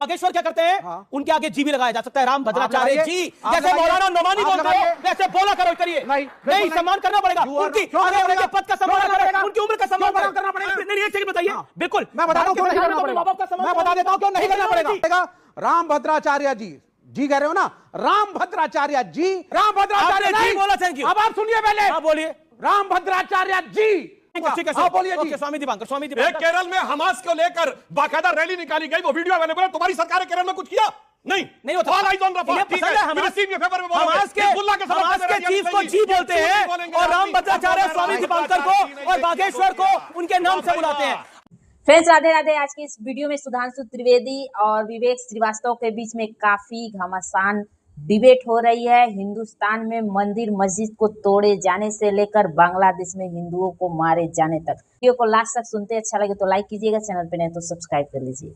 बागेश्वर क्या करते हैं? उनके आगे जी भी लगाया जा सकता है। राम भद्राचार्य जी जैसे मौलाना नोमानी बोलते हो वैसे बोला करो, करिए। नहीं, सम्मान करना पड़ेगा उनकी, उनके पद का सम्मान करेगा, उनकी उम्र का सम्मान करना पड़ेगा। नहीं, एक सेकंड बताइए। बिल्कुल मैं बता देता हूं क्यों नहीं करना पड़ेगा। राम भद्राचार्य जी कह रहे हो ना, राम भद्राचार्य जी बोला। Thank you. अब आप सुनिए पहले। हाँ बोलिए। राम भद्राचार्य जी ठीक है, बोलिए जी। स्वामी दीपांकर केरल में हमास को लेकर बाकायदा रैली निकाली गई, वो वीडियो अवेलेबल है। तुम्हारी सरकार ने केरल में कुछ किया? नहीं होता। हमास के चीफ को जी बोलते हैं और राम भद्राचार्य स्वामी दीपांकर को और बागेश्वर को उनके नाम से बुलाते हैं। फ्रेंड्स, राधे राधे। आज की इस वीडियो में सुधांशु त्रिवेदी और विवेक श्रीवास्तव के बीच में काफी घमासान डिबेट हो रही है। हिंदुस्तान में मंदिर मस्जिद को तोड़े जाने से लेकर बांग्लादेश में हिंदुओं को मारे जाने तक। वीडियो को लास्ट तक सुनते अच्छा लगे तो लाइक कीजिएगा, चैनल पे नहीं तो सब्सक्राइब कर लीजिए।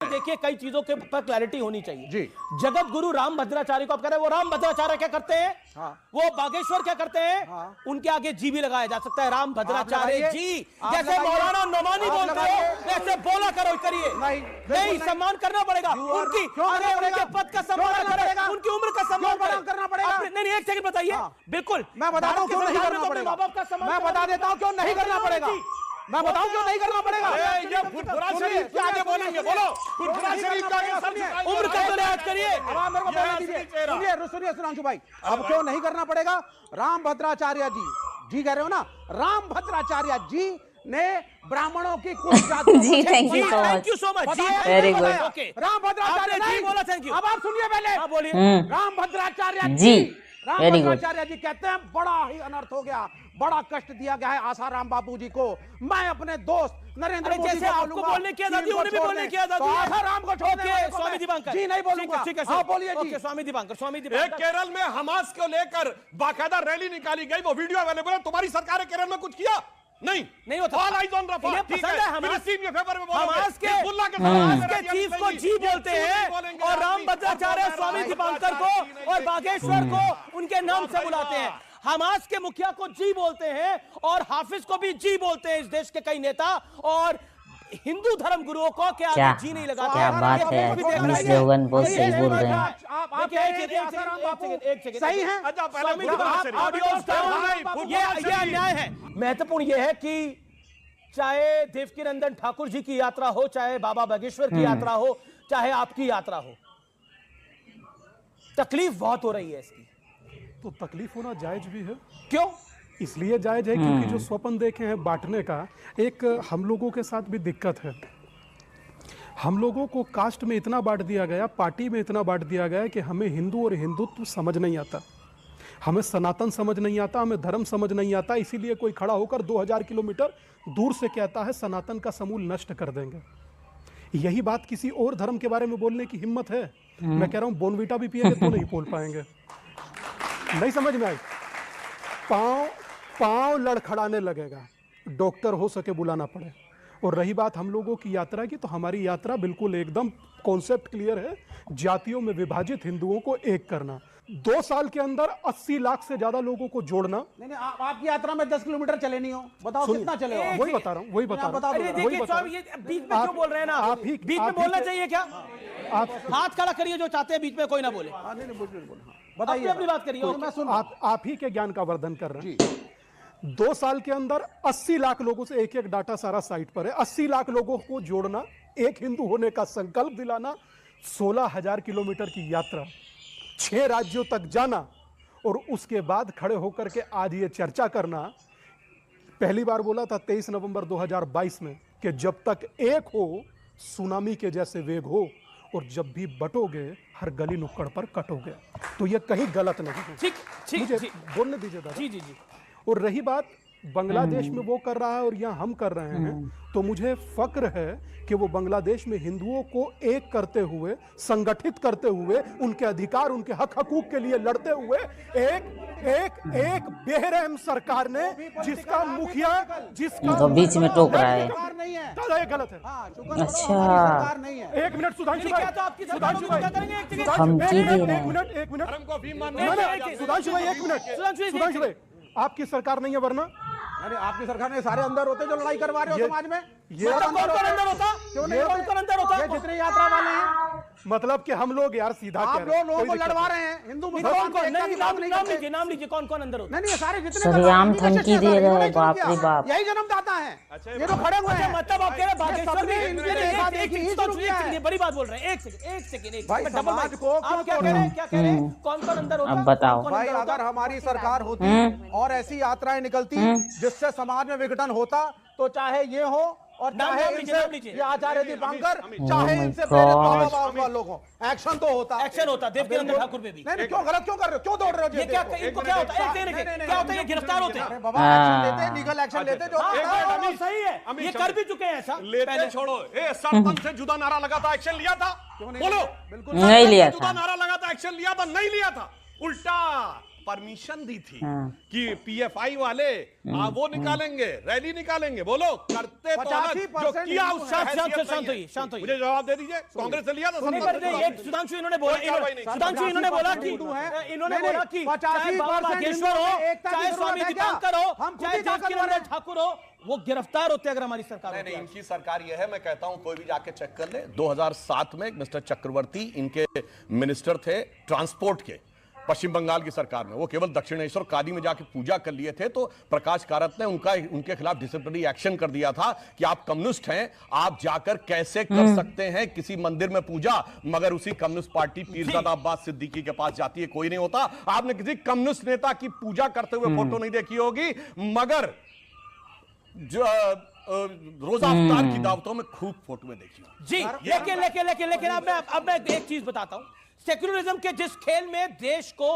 देखिए, कई चीजों के ऊपर क्लैरिटी होनी चाहिए जी। जगत गुरु राम भद्राचार्य को आप कह रहे हैं, वो राम भद्राचार्य क्या करते हैं? वो बागेश्वर क्या करते हैं? उनके आगे जी भी लगाया जा सकता है। राम भद्राचार्य जी जैसे मौलाना नोमानी बोलते हो वैसे बोला करो, करिए। नहीं, सम्मान करना पड़ेगा उनकी, उनके पद का सम्मान करेगा, उनकी उम्र का सम्मान करना पड़ेगा। नहीं, एक सेकंड बताइए। बिल्कुल मैं बताता हूं क्यों नहीं करना पड़ेगा। मैं बता देता हूं क्यों नहीं करना पड़ेगा। मैं बताऊं क्यों नहीं करना पड़ेगा। ये फुरफुरा शरीफ के आगे बोलेंगे, बोलो। फुरफुरा शरीफ के आगे उम्र का तो याद करिए। अब आप मेरे को बोलने दीजिए। सुनिए सुधांशु भाई, अब क्यों नहीं करना पड़ेगा। राम भद्राचार्य जी कह रहे हो ना, राम भद्राचार्य जी ने ब्राह्मणों की कुछ जी thank you so much. Very good. Rambhadracharya ji बोला। Thank you. अब आप सुनिए पहले। बोलिए। राम भद्राचार्य जी राम भद्राचार्य जी कहते हैं बड़ा ही अनर्थ हो गया, बड़ा कष्ट दिया गया है आसाराम बापू जी को। मैं अपने दोस्त नरेंद्र मोदी जैसे आपको बोलने की आजादी, उन्हें भी बोलने की आजादी है। आसाराम को छोड़ने स्वामी दीपांकर जी नहीं बोलूंगा। ठीक है, बोलिए जी। स्वामी दीपांकर केरल में हमास को लेकर बाकायदा रैली निकाली गई, वो वीडियो अवेलेबल है। तुम्हारी सरकार ने केरल में कुछ किया? नहीं होता। हमास के चीफ को जी बोलते हैं और राम भद्राचार्य स्वामी दीपांकर को और बागेश्वर को उनके नाम से बुलाते हैं। हमास के मुखिया को जी बोलते हैं और हाफिज को भी जी बोलते हैं इस देश के कई नेता, और हिंदू धर्म गुरुओं को क्या जी नहीं लगा। क्या बात है, बहुत सही बोल रहे हैं। सही है। ये अन्याय है। महत्वपूर्ण ये है कि चाहे देवकीनंदन ठाकुर जी की यात्रा हो, चाहे बाबा बागेश्वर की यात्रा हो, चाहे आपकी यात्रा हो, तकलीफ बहुत हो रही है इसकी। तो तकलीफ होना जायज भी है। क्यों? इसलिए जायज है क्योंकि जो स्वप्न देखे हैं बांटने का, एक हम लोगों के साथ भी दिक्कत है। हम लोगों को कास्ट में इतना बांट दिया गया, पार्टी में इतना बांट दिया गया कि हमें हिंदू और हिंदुत्व समझ नहीं आता, हमें सनातन समझ नहीं आता, हमें धर्म समझ नहीं आता। इसीलिए कोई खड़ा होकर 2000 किलोमीटर दूर से कहता है सनातन का समूल नष्ट कर देंगे। यही बात किसी और धर्म के बारे में बोलने की हिम्मत है? मैं कह रहा हूं बोनवीटा भी पिएंगे तो नहीं बोल पाएंगे। नहीं समझ में आई? पांव लड़खड़ाने लगेगा, डॉक्टर हो सके बुलाना पड़े। और रही बात हम लोगों की यात्रा की, तो हमारी यात्रा बिल्कुल एकदम कॉन्सेप्ट क्लियर है, जातियों में विभाजित हिंदुओं को एक करना। 2 साल के अंदर 80 लाख से ज्यादा लोगों को जोड़ना। नहीं, आपकी यात्रा में 10 किलोमीटर चले नहीं हो, बताओ कितना चले हो? वही बता रहा हूँ। बीच में क्यों बोल रहे हैं ना आप? बीच में बोलना चाहिए क्या? आप हाथ खड़ा करिए, जो चाहते हैं बीच में कोई ना बोले। बताइए, अपनी बात करिए। आप ही के ज्ञान का वर्धन कर रहे हैं। 2 साल के अंदर 80 लाख लोगों से एक डाटा सारा साइट पर है। 80 लाख लोगों को जोड़ना, एक हिंदू होने का संकल्प दिलाना, 16,000 किलोमीटर की यात्रा, 6 राज्यों तक जाना, और उसके बाद खड़े होकर के आज ये चर्चा करना। पहली बार बोला था 23 नवंबर 2022 में कि जब तक एक हो सुनामी के जैसे वेग हो, और जब भी बटोगे हर गली नुक्कड़ पर कटोगे। तो ये कहीं गलत नहीं है। ठीक मुझे बोलने दीजिए दादा। जी। और रही बात बांग्लादेश में वो कर रहा है और यहाँ हम कर रहे हैं, तो मुझे फक्र है कि वो बांग्लादेश में हिंदुओं को एक करते हुए, संगठित करते हुए, उनके अधिकार, उनके हक हकूक के लिए लड़ते हुए एक बेरहम सरकार ने, जिसका मुखिया जिसका बीच में टोक रहा है, दादा ये गलत है। अच्छा 1 मिनट सुधांशु भाई, सुधांशु भाई सुधांशु भाई, आपकी सरकार नहीं है वरना? अरे आपकी सरकार ने सारे अंदर होते जो लड़ाई करवा रहे हो समाज में। ये कौन अंदर होता? क्यों नहीं? कौन अंदर होता? ये जितने यात्रा वाले हैं मतलब कि हम लोग यार सीधा आप कह रहे हैं, लोगों कोई को दिक्कत लड़वा नहीं। रहे हैं हिंदू कौन मुसलमान कौन की एकता की बात नहीं करते। नाम लीजिए कौन कौन अंदर होता है? नहीं ये सारे जितने सरेआम कर रहे हैं, धमकी इन्होंने दे रहे हैं, शुरू बाप किया। रे बाप। यही जन्मदाता है ये तो खड़े हुए हैं। मतलब आप कह रहे हैं बागेश्वर में सबने इनके देखा देखी ही शुरू किया है। बड़ी बात बोल रहे हैं। एक सेकंड भाई, डबल समाज माइक। को आप क्यों क्या कह रहे हैं? क्या कह रहे हैं? कौन कौन अंदर होता है? अब बताओ। कौन-कौन भाई अंदर होता है? अगर हमारी सरकार होती और ऐसी यात्राएं निकलती जिससे समाज में विघटन होता तो चाहे ये हो और नाम चाहे लीजिए, नाम इनसे लीजिए। ये आचार्य दीपांकर Oh चाहे my इनसे पहले God. बाबा लोगों एक्शन तो होता। एक्शन होता देवकीनंदन ठाकुर पे भी। नहीं नहीं क्यों गलत क्यों कर रहे हो क्यों दौड़ रहे हो ये क्या इनको क्या होता है? एक सेकंड, क्या होता है? ये गिरफ्तार होते हैं। अरे बाबा एक्शन लेते लीगल एक्शन लेते जो हाँ, होता है। हाँ, सही है। अमित ये शर्मा। कर भी चुके हैं ऐसा लेते पहले। छोड़ो, ए सरपंच से जुदा नारा लगा था, एक्शन लिया था? बोलो। बिल्कुल नहीं लिया जुदा था। नारा लगा था, एक्शन लिया था? नहीं लिया था। उल्टा परमिशन दी थी कि पीएफआई वाले वो निकालेंगे, रैली निकालेंगे। बोलो करते तो अलग, जो 85% किया हिंदू उससे हैं। शांत हैसियत शांत नहीं है। होइए, शांत होइए। मुझे जवाब दे दीजिए, कांग्रेस से लिया था? नहीं, पर नहीं, एक सुधांशु इन्होंने बोला सुधांशु इन्होंने बोला कि इन्होंने बोला कि चाहे बाबा बागेश्वर हो, चाहे स्वामी दीपांकर हो, चाहे देवकीनंदन ठाकुर हो, वो गिरफ्तार होते अगर हमारी सरकार नहीं होती नहीं, आज। इनकी सरकार यह है, मैं कहता हूं कोई भी जाके चेक कर ले। 2007 में मिस्टर चक्रवर्ती इनके मिनिस्टर थे ट्रांसपोर्ट के पश्चिम बंगाल की सरकार में। वो केवल दक्षिणेश्वर काली में जाके पूजा कर लिए थे तो प्रकाश कारत ने उनके खिलाफ डिसिप्लिनरी एक्शन कर दिया था कि आप कम्युनिस्ट हैं, आप जाकर कैसे कर सकते हैं किसी मंदिर में पूजा, मगर उसी कम्युनिस्ट पार्टी पीरजादा अब्बास सिद्दीकी के पास जाती है, कोई नहीं होता। आपने किसी कम्युनिस्ट नेता की पूजा करते हुए फोटो नहीं देखी होगी, मगर जो रोजा अफ्तार की दावतों में खूब फोटो में देखी होगी। जी लेकिन अब मैं एक चीज बताता हूं। सेक्युलरिज्म के जिस खेल में देश को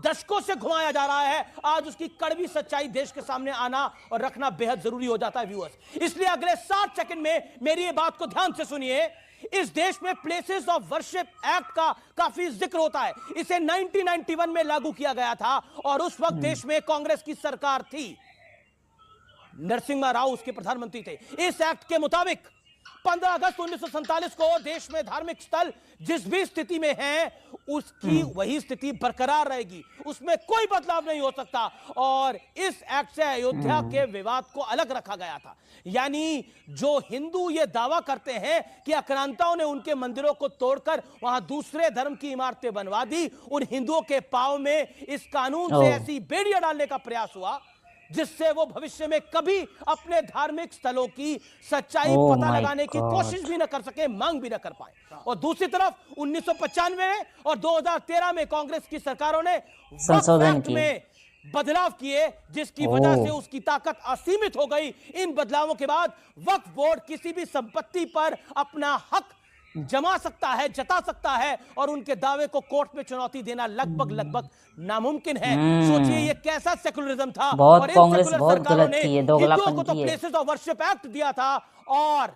दशकों से घुमाया जा रहा है, आज उसकी कड़वी सच्चाई देश के सामने आना और रखना बेहद जरूरी हो जाता है व्यूअर्स। इसलिए अगले 60 सेकंड में मेरी ये बात को ध्यान से सुनिए। इस देश में प्लेसेस ऑफ वर्शिप एक्ट का काफी जिक्र होता है। इसे 1991 में लागू किया गया था और उस वक्त देश में कांग्रेस की सरकार थी, नरसिम्हा राव उसके प्रधानमंत्री थे। इस एक्ट के मुताबिक 15 अगस्त 1947 को देश में धार्मिक स्थल जिस भी स्थिति में है उसकी वही स्थिति बरकरार रहेगी, उसमें कोई बदलाव नहीं हो सकता। और इस एक्ट से अयोध्या के विवाद को अलग रखा गया था। यानी जो हिंदू ये दावा करते हैं कि आक्रांताओं ने उनके मंदिरों को तोड़कर वहां दूसरे धर्म की इमारतें बनवा दी, उन हिंदुओं के पांव में इस कानून से ऐसी बेड़ियां डालने का प्रयास हुआ जिससे वो भविष्य में कभी अपने धार्मिक स्थलों की सच्चाई पता लगाने की कोशिश भी न कर सके, मांग भी न कर पाए। और दूसरी तरफ 1995 और 2013 में कांग्रेस की सरकारों ने संशोधन किए, में बदलाव किए, जिसकी वजह से उसकी ताकत असीमित हो गई। इन बदलावों के बाद वक्फ बोर्ड किसी भी संपत्ति पर अपना हक जमा सकता है, जता सकता है और उनके दावे को कोर्ट में चुनौती देना लगभग नामुमकिन है। सोचिए ये कैसा सेकुलरिज्म था। बहुत और इन कांग्रेस सेकुलर बहुत सरकारों गलत ने की है, दोगलापन हिंदुओं को तो की है। प्लेसेस ऑफ वर्शिप एक्ट दिया था और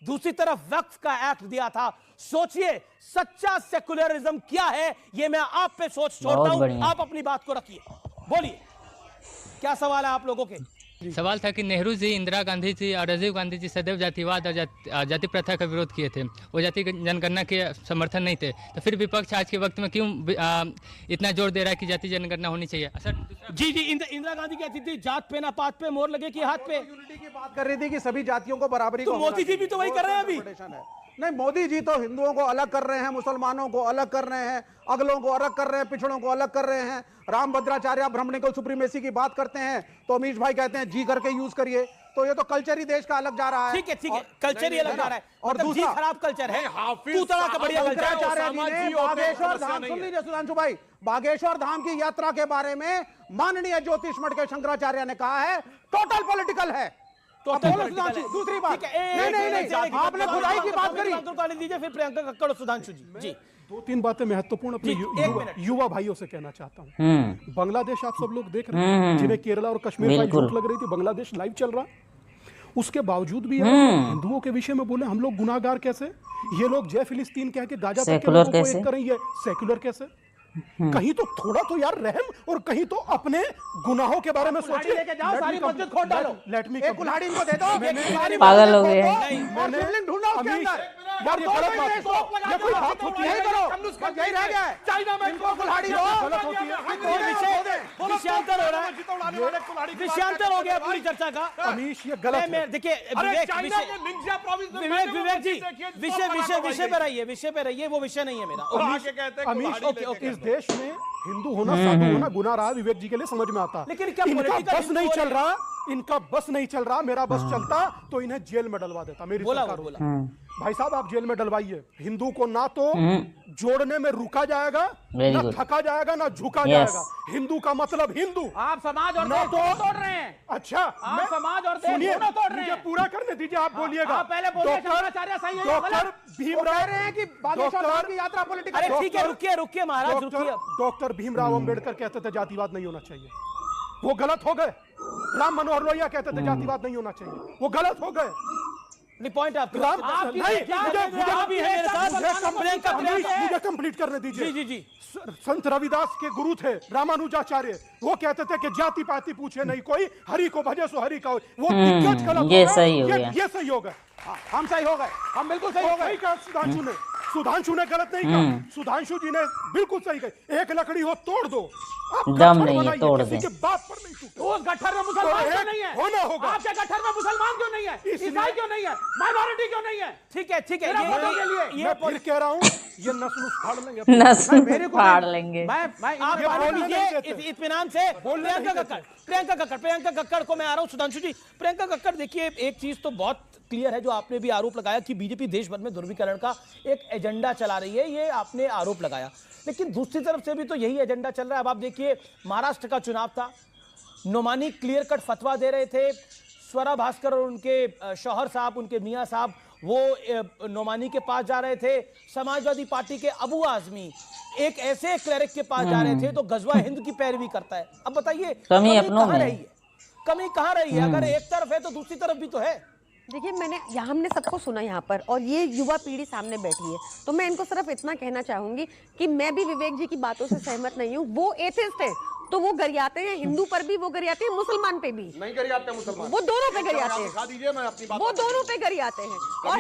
दूसरी तरफ वक्फ का एक्ट दिया था। सोचिए सच्चा सेकुलरिज्म क्या है, ये मैं आप पे सोच छोड़ता बहुत हूं। बढ़िया। आप अपनी बात को रखिए, बोलिए क्या सवाल है आप लोगों के। सवाल था कि नेहरू जी, इंदिरा गांधी जी और राजीव गांधी जी सदैव जातिवाद और जाति प्रथा का विरोध किए थे, वो जाति जनगणना के समर्थन नहीं थे, तो फिर विपक्ष आज के वक्त में क्यों इतना जोर दे रहा है कि जाति जनगणना होनी चाहिए? सर जी इंदिरा गांधी कहती थी जात पे ना पात पे मोहर लगे कि हाथ पे। यूनिटी की बात कर रही थी कि सभी जातियों को बराबरी तो को मोदी जी भी तो वही कर रहे हैं अभी। नहीं मोदी जी तो हिंदुओं को अलग कर रहे हैं, मुसलमानों को अलग कर रहे हैं, अगलों को अलग कर रहे हैं, पिछड़ों को अलग कर रहे हैं। राम भद्राचार्य ब्राह्मणिकल सुप्रीमेसी की बात करते हैं तो अमीश भाई कहते हैं जी करके यूज करिए। तो ये तो कल्चर ही देश का अलग जा रहा है। ठीक है कल्चर ही अलग जा रहा है और मतलब जी दूसरा खराब कल्चर है, हाफिज तू तरह का बढ़िया कल्चर है। शंकराचार्य जी ने बागेश्वर धाम, सुन लीजिए सुधांशु भाई, बागेश्वर धाम की यात्रा के बारे में माननीय ज्योतिष मठ के शंकराचार्य ने कहा है टोटल पॉलिटिकल है। दूसरी बात नहीं, आपने खुदाई की बात करी। दीजिए फिर प्रियंका कक्कड़ और सुधांशु जी। दो तीन बातें महत्वपूर्ण अपने युवा भाइयों से कहना चाहता हूँ। बांग्लादेश आप सब लोग देख रहे हैं, जिन्हें केरला और कश्मीर का झूठ लग रही थी, बांग्लादेश लाइव चल रहा। उसके बावजूद भी हिंदुओं के विषय में बोले हम लोग गुनाहगार कैसे, ये लोग जय फिलिस्तीन कह के गाजा तक के लोगों को एक करें, ये सेक्युलर कैसे? कहीं तो थोड़ा तो यार रहम और कहीं तो अपने गुनाहों के बारे में सोचिए। लेके जाओ, सारी मस्जिद खोद डालो। लेट मी एक कुल्हाड़ी इनको दे दो। पागल हो गए। शिवलिंग ढूंढो उसके अंदर। यार ये गलत बात है। ये कोई बात होती है? यही करो, यही रह गया है। चाइना में इनको कुल्हाड़ी दो। गलत होती है। विषयांतर हो रहा है, विषयांतर हो गया पूरी चर्चा का। अमीश ये गलत है। देखिए विवेक जी, विषय पे रहिए, विषय पे रहिए, वो विषय नहीं है मेरा। अमीश इस देश में हिंदू होना साधु होना गुनाह रहा, विवेक जी के लिए समझ में आता। लेकिन क्या इनका political बस नहीं चल रहा, इनका बस नहीं चल रहा। मेरा बस चलता तो इन्हें जेल में डलवा देता। मेरी सरकार बोला। भाई साहब आप जेल में डलवाइए। हिंदू को ना तो जोड़ने में रुका जाएगा, ना थका जाएगा, ना झुका जाएगा। हिंदू का मतलब हिंदू। आप समाज और देश दोनों तोड़ रहे हैं। अच्छा आप समाज और देश दोनों तोड़ रहे हैं। पूरा करने दीजिए, आप बोलिएगा। आप पहले बोलिए शंकराचार्य सही है या गलत? डॉक्टर भीमराव कह रहे हैं कि बागेश्वर धाम की यात्रा पॉलिटिकल। अरे ठीक है, रुकिए महाराज, रुकिए। डॉक्टर भीमराव अंबेडकर कहते थे जातिवाद नहीं होना चाहिए, वो गलत हो गए। राम मनोहर लोहिया कहते थे जातिवाद नहीं होना चाहिए, वो गलत हो गए। पॉइंट आप मुझे कंप्लीट करने दीजिए। जी जी। संत रविदास के गुरु थे रामानुजाचार्य, वो कहते थे कि जाति पाति पूछे नहीं कोई, हरि को भजे सो हरि का। वो दिग्गज गलत ये सही हो गया। ये सही हो गए। हम सही हो गए, हम बिल्कुल सही हो गए। सुधांशु ने गलत नहीं कहा, सुधांशु जी ने बिल्कुल सही कही। एक लकड़ी हो तोड़ दो, दम नहीं है तोड़ दे। बात पर नहीं टूटे। उस गट्ठर में मुसलमान क्यों नहीं है? होना होगा। आपके गट्ठर में मुसलमान क्यों नहीं है? ईसाई क्यों नहीं है? माइनॉरिटी क्यों नहीं है? ठीक है मैं फिर कह रहा हूँ ये नस्ल फाड़ लेंगे, नस्ल फाड़ लेंगे। इत्मीनान से प्रियंका कक्कड़ को मैं आ रहा हूं। सुधांशु जी, प्रियंका कक्कड़, देखिए एक चीज तो बहुत क्लियर है जो आपने भी आरोप लगाया कि बीजेपी देश भर में ध्रुवीकरण का एक एजेंडा चला रही है, ये आपने आरोप लगाया। लेकिन दूसरी तरफ से भी तो यही एजेंडा चल रहा है। अब आप देखिए महाराष्ट्र का चुनाव था, नोमानी क्लियर कट फतवा दे रहे थे। स्वरा भास्कर और उनके शौहर साहब, उनके मियां साहब, वो नोमानी के पास जा रहे थे। समाजवादी पार्टी के अबू आजमी एक ऐसे क्लरिक के पास जा रहे थे तो गजवा हिंद की पैरवी करता है। अब बताइए कमी कहां रही है? कमी कहां रही है? अगर एक तरफ है तो दूसरी तरफ भी तो है। देखिए हमने सबको सुना यहाँ पर, और ये युवा पीढ़ी सामने बैठी है, तो मैं इनको सिर्फ इतना कहना चाहूंगी कि मैं भी विवेक जी की बातों से सहमत नहीं हूँ। वो एथिस्ट है तो वो गरियाते हैं, हिंदू पर भी वो गरियाते हैं, मुसलमान पे भी नहीं गरियाते हैं। मुसलमान वो दोनों पे गरियाते हैं। दिखा दीजिए, मैं अपनी बात वो दोनों पे गरियाते हैं। और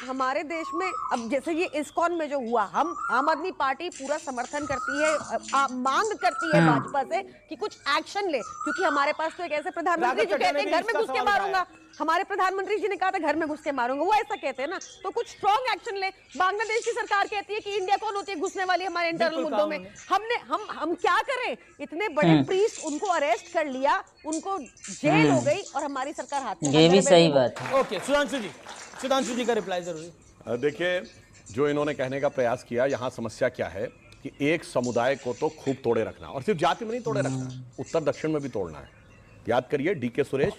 हमारे देश में अब जैसे ये इस्कॉन में जो हुआ, हम आम आदमी पार्टी पूरा समर्थन करती है, मांग करती है भाजपा से कि कुछ एक्शन ले, क्योंकि हमारे पास तो एक ऐसे प्रधानमंत्री जो कहते हैं घर में घुस के मारूंगा। हमारे प्रधानमंत्री जी ने कहा था घर में घुस के मारूंगा, वो ऐसा कहते हैं ना, तो कुछ स्ट्रॉन्ग एक्शन ले। बांग्लादेश की सरकार कहती है कि इंडिया कौन होती है घुसने वाली हमारे इंटरनल मुद्दों में। हम क्या करें? इतने बड़े प्रीस्ट, उनको अरेस्ट कर लिया, उनको जेल हो गई, और हमारी सरकार हाथ में। ये भी सही बात है। ओके, सुधांशु जी का रिप्लाई जरूरी। देखिए, जो इन्होंने कहने का प्रयास किया, यहाँ समस्या क्या है कि एक समुदाय को तो खूब तोड़े रखना, और सिर्फ जाति में नहीं तोड़े रखना, उत्तर दक्षिण में भी तोड़ना है। याद करिए डीके सुरेश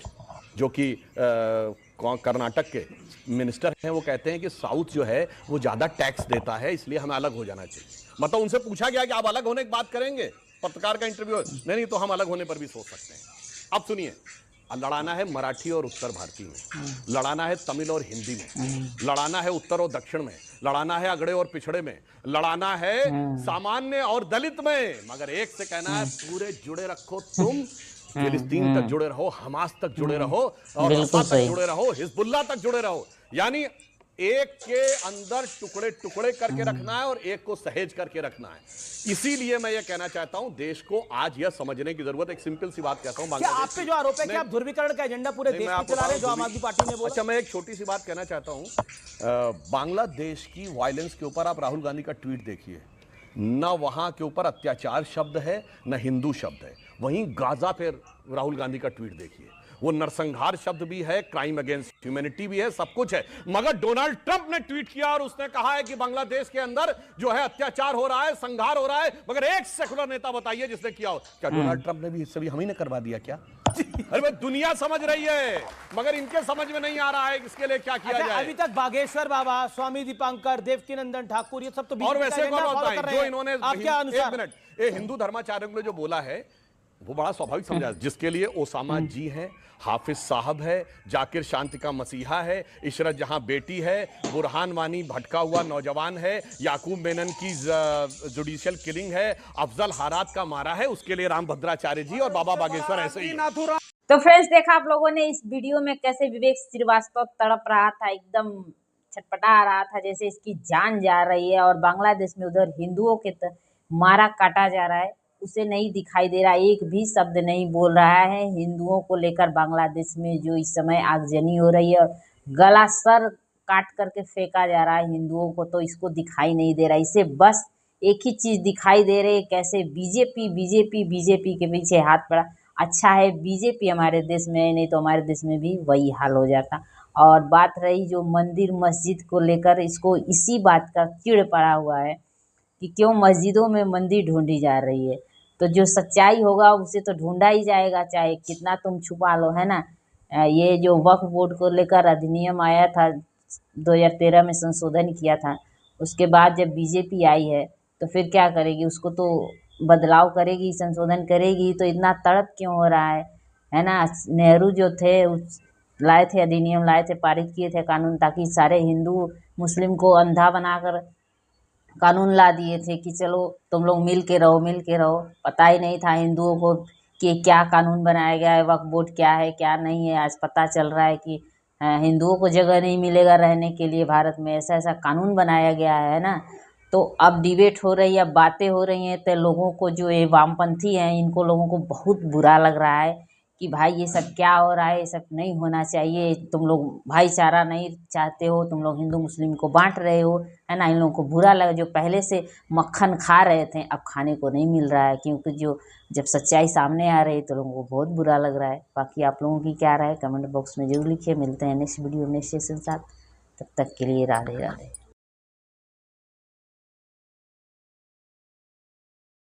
जो कि कर्नाटक के मिनिस्टर हैं, वो कहते हैं कि साउथ जो है वो ज्यादा टैक्स देता है, इसलिए हमें अलग हो जाना चाहिए। मतलब उनसे पूछा गया कि आप अलग होने की बात करेंगे, पत्रकार का इंटरव्यू, नहीं तो हम अलग होने पर भी सोच सकते हैं। अब सुनिए, लड़ाना है मराठी और उत्तर भारतीय में, लड़ाना है तमिल और हिंदी में, लड़ाना है उत्तर और दक्षिण में, लड़ाना है अगड़े और पिछड़े में, लड़ाना है सामान्य और दलित में, मगर एक से कहना है पूरे जुड़े रखो तुम, फिलिस्तीन तक जुड़े रहो, हमास तक जुड़े रहो, और रफा तक जुड़े रहो, हिजबुल्लाह तक जुड़े रहो। यानी एक के अंदर टुकड़े टुकड़े करके रखना है और एक को सहेज करके रखना है। इसीलिए मैं ये कहना चाहता हूं, देश को आज यह समझने की जरूरत। एक सिंपल सी बात कहता हूं, आप पे जो आरोप है कि आप ध्रुवीकरण का एजेंडा पूरे देश में चला रहे हैं, जो आम आदमी पार्टी ने बोला। अच्छा, मैं एक छोटी सी बात कहना चाहता हूं। बांग्लादेश की वायलेंस के ऊपर आप राहुल गांधी का ट्वीट देखिए, न वहां के ऊपर अत्याचार शब्द है, न हिंदू शब्द है। वहीं गाजा पे राहुल गांधी का ट्वीट देखिए, वो नरसंहार शब्द भी है, क्राइम अगेंस्ट ह्यूमैनिटी भी है, सब कुछ है। मगर डोनाल्ड ट्रंप ने ट्वीट किया और उसने कहा है कि बांग्लादेश के अंदर जो है अत्याचार हो रहा है, संहार हो रहा है। मगर एक सेकुलर नेता बताइए जिसने किया हो। क्या डोनाल्ड ट्रंप ने भी इससे भी हम ही ने करवा दिया क्या? अरे भाई, दुनिया समझ रही है मगर इनके समझ में नहीं आ रहा है इसके लिए क्या किया जाए। अभी तक बागेश्वर बाबा, स्वामी दीपांकर, देवकीनंदन ठाकुर, ये सब तो और वैसे जो इन्होंने, आप क्या अनुसार? एक मिनट, ये हिंदू धर्माचार्यों ने जो बोला है वो बड़ा स्वाभाविक समझा, जिसके लिए ओसामा जी हैं, हाफिज साहब है, जाकिर शांति का मसीहा है, इशरत जहां बेटी है, बुरहान वानी भटका हुआ नौजवान है, याकूब मेनन की जुडिशियल किलिंग है, अफजल हारात का मारा है, उसके लिए राम भद्राचार्य जी और बाबा बागेश्वर ऐसे ही। तो फ्रेंड्स, देखा आप लोगों ने इस वीडियो में कैसे विवेक श्रीवास्तव तड़प रहा था, एकदम छटपटा रहा था जैसे इसकी जान जा रही है, और बांग्लादेश में उधर हिंदुओं के मारा काटा जा रहा है, उसे नहीं दिखाई दे रहा, एक भी शब्द नहीं बोल रहा है। हिंदुओं को लेकर बांग्लादेश में जो इस समय आगजनी हो रही है, गला सर काट करके फेंका जा रहा है हिंदुओं को, तो इसको दिखाई नहीं दे रहा। इसे बस एक ही चीज़ दिखाई दे रही है, कैसे बीजेपी के पीछे हाथ पड़ा। अच्छा है बीजेपी हमारे देश में है, नहीं तो हमारे देश में भी वही हाल हो जाता। और बात रही जो मंदिर मस्जिद को लेकर, इसको इसी बात का चिढ़ पड़ा हुआ है कि क्यों मस्जिदों में मंदिर ढूंढी जा रही है। तो जो सच्चाई होगा उसे तो ढूंढा ही जाएगा, चाहे कितना तुम छुपा लो, है ना। ये जो वक्फ बोर्ड को लेकर अधिनियम आया था, 2013 में संशोधन किया था, उसके बाद जब बीजेपी आई है तो फिर क्या करेगी, उसको तो बदलाव करेगी, संशोधन करेगी, तो इतना तड़प क्यों हो रहा है ना। नेहरू जो थे लाए थे अधिनियम, लाए थे, पारित किए थे कानून, ताकि सारे हिंदू मुस्लिम को अंधा बनाकर कानून ला दिए थे कि चलो तुम लोग मिल के रहो। पता ही नहीं था हिंदुओं को कि क्या कानून बनाया गया है, वक्फ बोर्ड क्या है क्या नहीं है। आज पता चल रहा है कि हिंदुओं को जगह नहीं मिलेगा रहने के लिए भारत में, ऐसा कानून बनाया गया है ना। तो अब डिबेट हो रही है, अब बातें हो रही हैं, तो लोगों को जो ये वामपंथी हैं, इनको लोगों को बहुत बुरा लग रहा है कि भाई ये सब क्या हो रहा है, ये सब नहीं होना चाहिए। तुम लोग भाईचारा नहीं चाहते हो, तुम लोग हिंदू मुस्लिम को बांट रहे हो, है ना। इन लोगों को बुरा लगा, जो पहले से मक्खन खा रहे थे अब खाने को नहीं मिल रहा है, क्योंकि जब सच्चाई सामने आ रही है तो लोगों को बहुत बुरा लग रहा है। बाकी आप लोगों की क्या राय, कमेंट बॉक्स में जरूर लिखिए। मिलते हैं नेक्स्ट वीडियो नेक्स्ट सेशन साथ, तब तक के लिए राधे राधे।